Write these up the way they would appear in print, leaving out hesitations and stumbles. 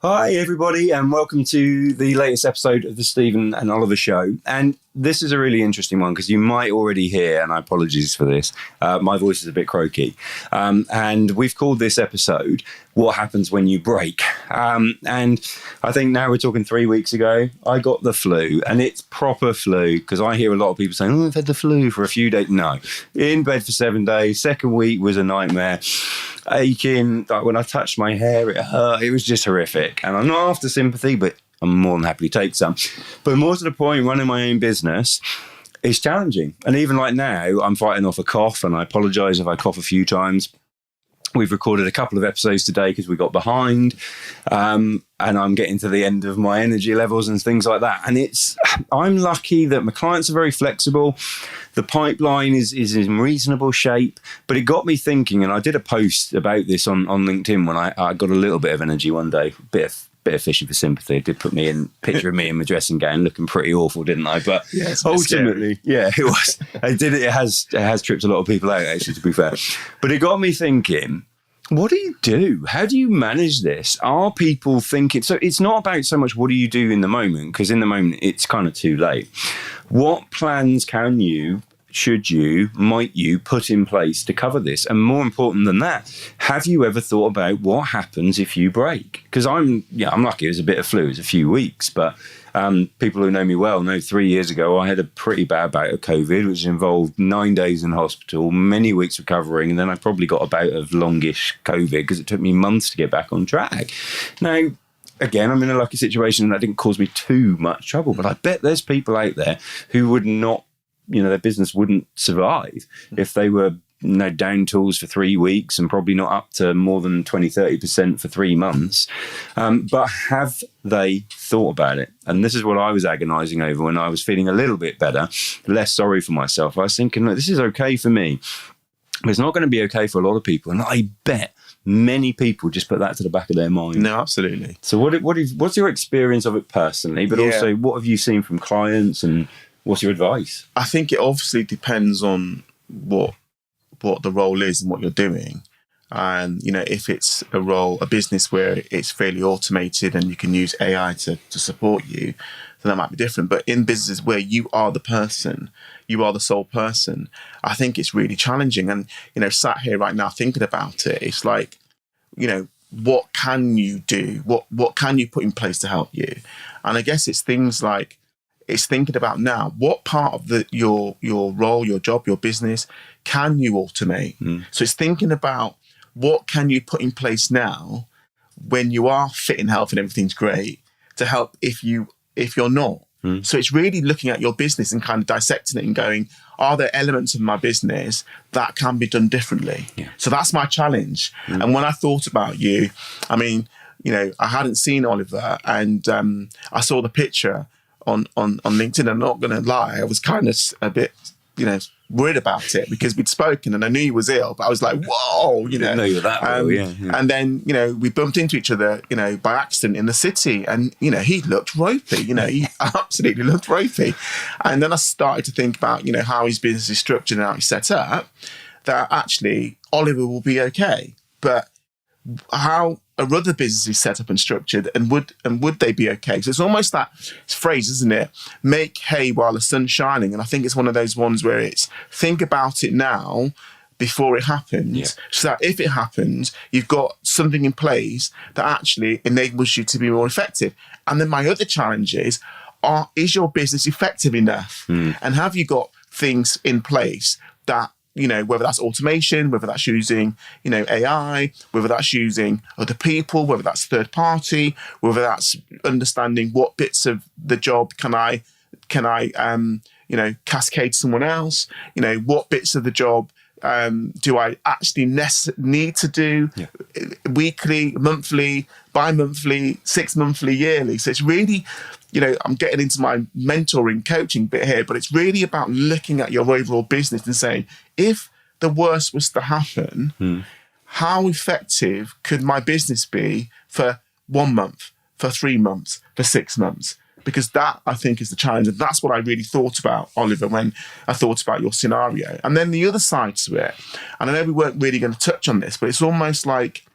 Hi, everybody, and welcome to the latest episode of the Stephen and Oliver Show. And this is a really interesting one because you might already hear, and I apologize for this, my voice is a bit croaky. And we've called this episode, What Happens When You Break? And I think now we're talking 3 weeks ago, I got the flu, and it's proper flu because I hear a lot of people saying, I've had the flu for a few days. No, in bed for 7 days. Second week was a nightmare. Aching, like when I touched my hair, it hurt. It was just horrific. And I'm not after sympathy, but I'm more than happy to take some. But more to the point, running my own business is challenging. And even like now, I'm fighting off a cough, and I apologise if I cough a few times. We've recorded a couple of episodes today because we got behind, and I'm getting to the end of my energy levels and things like that. And I'm lucky that my clients are very flexible. The pipeline is in reasonable shape, but it got me thinking, and I did a post about this on LinkedIn when I got a little bit of energy one day, bit of fishing for sympathy. It did put me in picture of me in my dressing gown looking pretty awful, didn't I? But ultimately, yeah, it was. It has tripped a lot of people out, actually, to be fair. But it got me thinking, what do you do? How do you manage this? Are people thinking? So it's not about so much what do you do in the moment, because in the moment it's kind of too late. What plans can you, should you, might you put in place to cover this? And more important than that, have you ever thought about what happens if you break? Because I'm lucky. It was a bit of flu. It was a few weeks, but people who know me well know 3 years ago I had a pretty bad bout of COVID, which involved 9 days in hospital, many weeks recovering, and then I probably got a bout of longish COVID because it took me months to get back on track. Now, again, I'm in a lucky situation and that didn't cause me too much trouble, but I bet there's people out there who would not, their business wouldn't survive if they were down tools for 3 weeks and probably not up to more than 20-30% for 3 months. But have they thought about it? And this is what I was agonizing over when I was feeling a little bit better, less sorry for myself. I was thinking, look, this is okay for me, but it's not going to be okay for a lot of people. And I bet many people just put that to the back of their mind. No, absolutely. So what's your experience of it personally, but also what have you seen from clients and what's your advice? I think it obviously depends on what the role is and what you're doing. And, if it's a business where it's fairly automated and you can use AI to support you, then that might be different. But in businesses where you are the person, you are the sole person, I think it's really challenging. And, sat here right now thinking about it, it's like, what can you do? What can you put in place to help you? And I guess it's things like, it's thinking about now, what part of your role, your job, your business can you automate? So it's thinking about what can you put in place now when you are fit in health and everything's great to help if you're not. So it's really looking at your business and kind of dissecting it and going, are there elements of my business that can be done differently? Yeah. So that's my challenge. And when I thought about you, I hadn't seen Oliver, and I saw the picture on LinkedIn. I'm not going to lie, I was kind of a bit, worried about it because we'd spoken and I knew he was ill, but I was like, whoa, Didn't know you were that ill, yeah. And then, we bumped into each other, by accident in the city, and, he looked ropey, he absolutely looked ropey. And then I started to think about, how his business is structured and how he's set up, that actually Oliver will be okay. But how are other businesses set up and structured, and would they be okay? So it's almost that phrase, isn't it? Make hay while the sun's shining. And I think it's one of those ones where it's think about it now before it happens, so that if it happens, you've got something in place that actually enables you to be more effective. And then my other challenge is your business effective enough? And have you got things in place that, whether that's automation, whether that's using, AI, whether that's using other people, whether that's third party, whether that's understanding what bits of the job can I cascade to someone else, what bits of the job do I actually need to do weekly, monthly, bi-monthly, 6 monthly, yearly. So it's really, I'm getting into my mentoring coaching bit here, but it's really about looking at your overall business and saying, if the worst was to happen, how effective could my business be for 1 month, for 3 months, for 6 months? Because that, I think, is the challenge. And that's what I really thought about, Oliver, when I thought about your scenario. And then the other side to it, and I know we weren't really going to touch on this, but it's almost like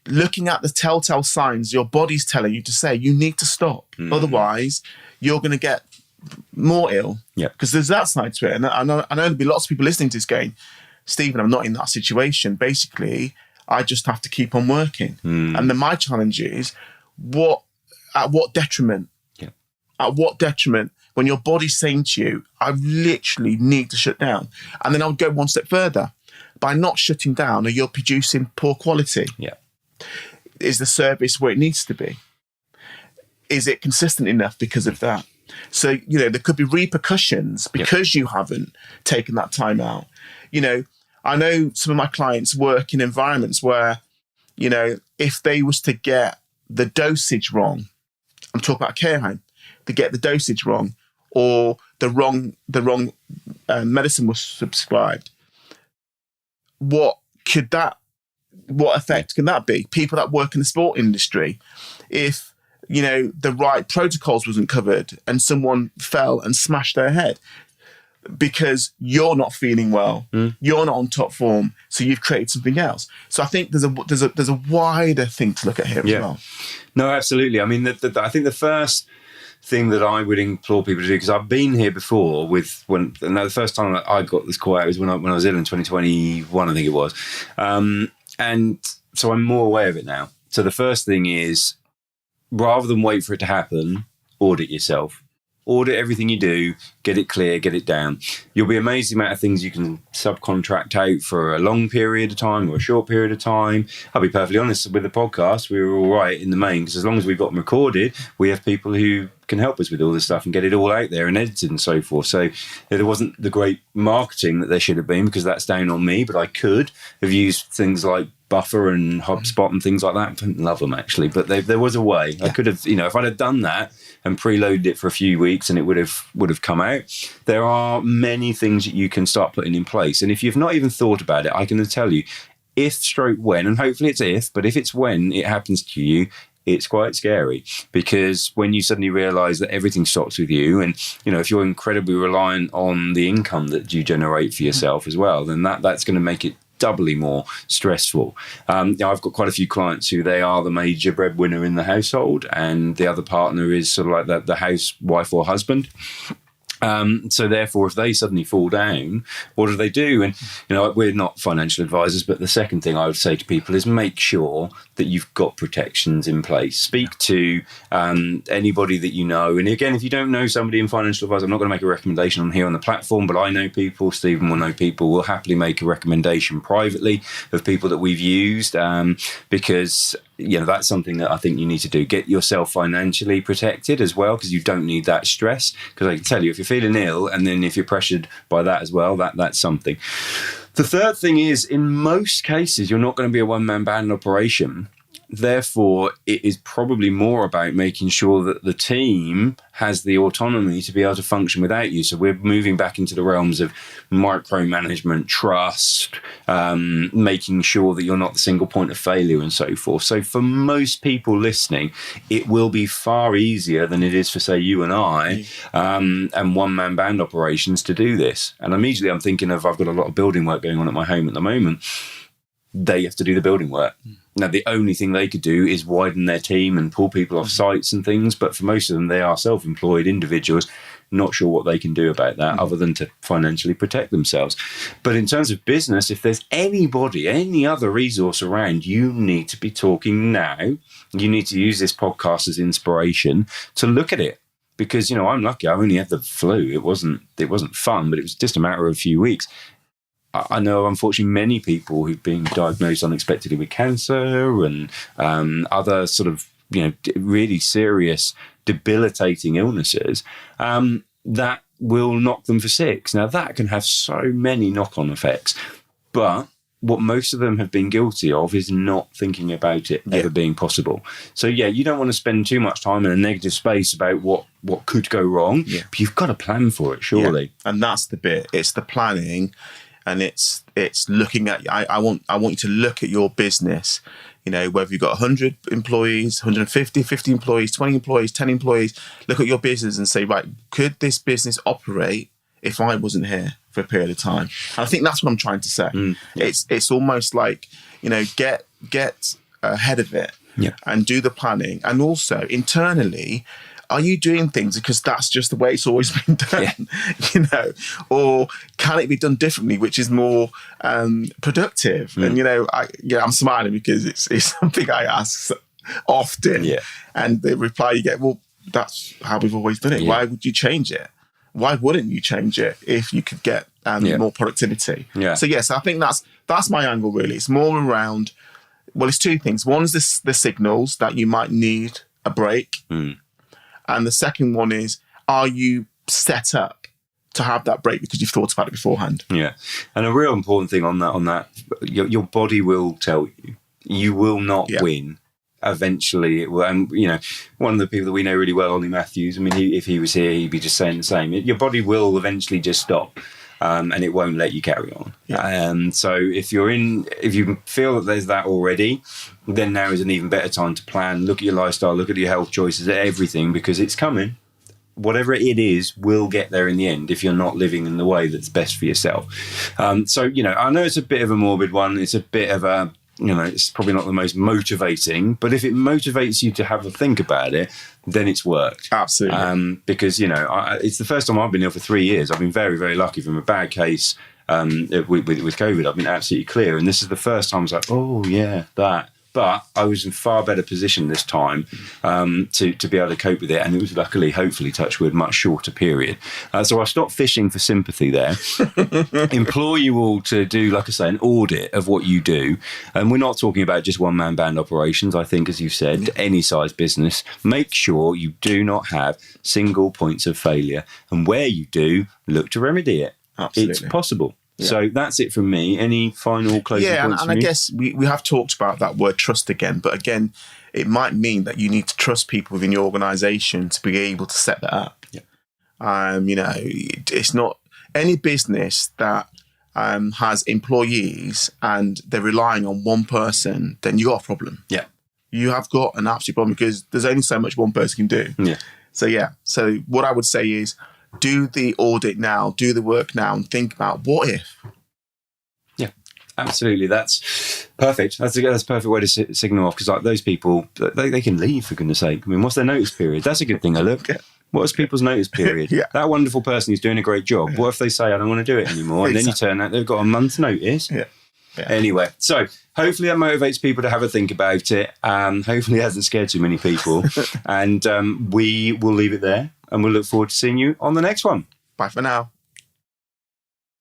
looking at the telltale signs your body's telling you to say, you need to stop. Otherwise, you're going to get more ill. Yeah. Because there's that side to it. And I know there'll be lots of people listening to this going, Stephen, I'm not in that situation. Basically, I just have to keep on working. And then my challenge is, at what detriment? Yeah. At what detriment? When your body's saying to you, I literally need to shut down. And then I would go one step further. By not shutting down, are you producing poor quality? Yeah. Is the service where it needs to be? Is it consistent enough because of that? So, there could be repercussions because you haven't taken that time out. I know some of my clients work in environments where, if they was to get the dosage wrong, I'm talking about a care home, to get the dosage wrong, or the wrong medicine was prescribed, what effect can that be? People that work in the sport industry, if the right protocols wasn't covered and someone fell and smashed their head because you're not feeling well, you're not on top form, so you've created something else. So I think there's a wider thing to look at here as well. No, absolutely. I mean, I think the first thing that I would implore people to do, because I've been here before the first time I got this call out was when I was ill in 2021, I think it was. And so I'm more aware of it now. So the first thing is, rather than wait for it to happen, audit yourself. Audit everything you do, get it clear, get it down. You'll be amazed the amount of things you can subcontract out for a long period of time or a short period of time. I'll be perfectly honest, with the podcast, we were all right in the main, because as long as we've got them recorded, we have people who can help us with all this stuff and get it all out there and edited and so forth. So there wasn't the great marketing that there should have been, because that's down on me, but I could have used things like Buffer and HubSpot and things like that. I didn't love them, actually, but there was a way. I could have, if I'd have done that and preloaded it for a few weeks, and it would have come out. There are many things that you can start putting in place. And if you've not even thought about it, I can tell you, when, and hopefully it's but if it's when it happens to you, it's quite scary, because when you suddenly realize that everything stops with you, and if you're incredibly reliant on the income that you generate for yourself as well, then that's going to make it doubly more stressful. I've got quite a few clients who they are the major breadwinner in the household, and the other partner is sort of like the housewife or husband. So therefore, if they suddenly fall down, what do they do? And, we're not financial advisors, but the second thing I would say to people is make sure that you've got protections in place. Speak to anybody that you know. And again, if you don't know somebody in financial advice, I'm not going to make a recommendation on here on the platform, but I know people, Stephen will know people, we'll happily make a recommendation privately of people that we've used, because that's something that I think you need to do. Get yourself financially protected as well, because you don't need that stress. Because I can tell you, if you're feeling ill, and then if you're pressured by that as well, that's something. The third thing is, in most cases, you're not going to be a one-man band operation. Therefore, it is probably more about making sure that the team has the autonomy to be able to function without you. So we're moving back into the realms of micromanagement, trust, making sure that you're not the single point of failure and so forth. So for most people listening, it will be far easier than it is for, say, you and I, and one-man band operations to do this. And immediately I'm thinking I've got a lot of building work going on at my home at the moment. They have to do the building work. Now, the only thing they could do is widen their team and pull people off sites and things. But for most of them, they are self-employed individuals, not sure what they can do about that other than to financially protect themselves. But in terms of business, if there's anybody, any other resource around, you need to be talking now. You need to use this podcast as inspiration to look at it. Because, I'm lucky. I only had the flu. It wasn't fun, but it was just a matter of a few weeks. I know, unfortunately, many people who've been diagnosed unexpectedly with cancer and other sort of, really serious, debilitating illnesses that will knock them for six. Now, that can have so many knock-on effects. But what most of them have been guilty of is not thinking about it ever being possible. So, you don't want to spend too much time in a negative space about what could go wrong, but you've got to plan for it, surely. Yeah. And that's the bit. It's the planning. And it's looking at, I want you to look at your business, whether you've got 100 employees, 150, 50 employees, 20 employees, 10 employees, look at your business and say, right, could this business operate if I wasn't here for a period of time? And I think that's what I'm trying to say. It's almost like, get ahead of it Yeah. and do the planning. And also internally, are you doing things because that's just the way it's always been done? Yeah. You know, or can it be done differently, which is more productive? And I'm smiling because it's something I ask often. Yeah. And the reply you get, well, that's how we've always done it. Yeah. Why would you change it? Why wouldn't you change it if you could get more productivity? Yeah. So yes, I think that's my angle really. It's more around, well, it's two things. One is the signals that you might need a break. And the second one is, are you set up to have that break because you've thought about it beforehand? Yeah. And a real important thing on that, your body will tell you. You will not win. Eventually it will. And, one of the people that we know really well, Ollie Matthews, I mean, if he was here, he'd be just saying the same. Your body will eventually just stop. And it won't let you carry on. Yeah. So if you feel that there's that already, then now is an even better time to plan. Look at your lifestyle, look at your health choices, everything, because it's coming. Whatever it is will get there in the end if you're not living in the way that's best for yourself. So, I know it's a bit of a morbid one. It's a bit of a, it's probably not the most motivating, but if it motivates you to have a think about it, then it's worked. Absolutely. Because, it's the first time I've been ill for 3 years. I've been very, very lucky from a bad case with COVID. I've been absolutely clear. And this is the first time I was like, oh, yeah, that. But I was in far better position this time to be able to cope with it. And it was luckily, hopefully, touch wood, much shorter period. So I stopped fishing for sympathy there. Implore you all to do, like I say, an audit of what you do. And we're not talking about just one-man band operations. I think, as you've said, any size business, make sure you do not have single points of failure. And where you do, look to remedy it. Absolutely. It's possible. Yeah. So that's it from me. Any final closing points? And I guess we have talked about that word trust again, but again, it might mean that you need to trust people within your organisation to be able to set that up. Yeah. It's not any business that has employees and they're relying on one person, then you got a problem. Yeah. You have got an absolute problem because there's only so much one person can do. Yeah. So what I would say is, do the audit now, do the work now, and think about what if. Yeah, absolutely. That's perfect. That's a perfect way to signal off, because like those people, they can leave, for goodness sake. I mean, what's their notice period? That's a good thing. I look. Yeah. What's people's notice period? That wonderful person who's doing a great job. What if they say, I don't want to do it anymore? And then you turn out they've got a month's notice. Yeah. Anyway, so hopefully that motivates people to have a think about it. Hopefully it hasn't scared too many people. And we will leave it there. And we'll look forward to seeing you on the next one. Bye for now.